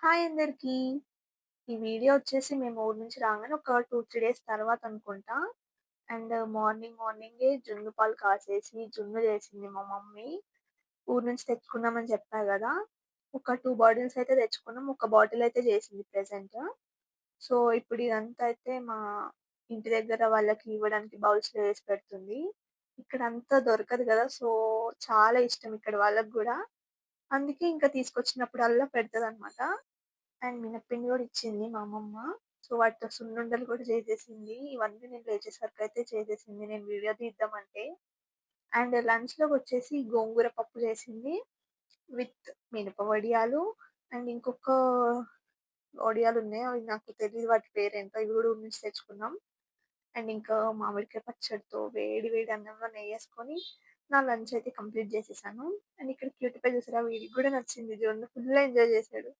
Hi అందరికీ. ఈ video వచ్చేసి మేము ఊరు నుంచి రాంగానే ఒక 2, 3 డేస్ తర్వాత అనుకుంటా. అండ్ మార్నింగే జున్ను పాలు కాచేసి, జున్ను చేసింది మా మమ్మీ. ఊరు నుంచి తెచ్చుకున్నామని చెప్పా గదా! ఒక 2 బాటిల్స్ అయితే తెచ్చుకున్నాం. ఒక బాటిల్ అయితే చేసింది ప్రెజెంట్. సో, ఇప్పుడు ఇదంతా అయితే మా ఇంటి దగ్గర వాళ్ళకి ఇవ్వడానికి బౌల్స్‌లో ఏసి పెడుతుంది. ఇక్కడంతా దొరకదు గదా! సో, చాలా ఇష్టం ఇక్కడ వాళ్ళకి గూడా. అందుకే ఇంకా తీసుకొచ్చినప్పుడల్లా పెడతదనమాట. అండ్ మినప్పిండి గూడా ఇచ్చింది మా అమ్మమ్మ. సో, వాటితో సున్నుండలు కూడా చేసేసింది. ఇవన్నీ నేను లేచేసరికయితే చేసేసింది. నేను వీడియో తీద్దామంటే. అండ్ లంచ్‌లోకొచ్చేసి గోంగూర పప్పు చేసింది. విత్ మినప వడియాలు అండ్ ఇంకొక వడియాలున్నాయి. అవి నాకు తెలీదు వాటి పేరేంటో. ఇవి గూడా ఊరు నుంచి తెచ్చుకున్నాం. అండ్ ఇంకా మామిడికాయ పచ్చడితో వేడి వేడి అన్నంలో నెయ్యేసుకొని నా లంచ్ అయితే కంప్లీట్ చేసేసాను. అండ్ ఇక్కడ క్యూట్ పై చూసారా వీడికి గూడా నచ్చింది. జున్ను ఫుల్ ఎంజాయ్ చేసాడు.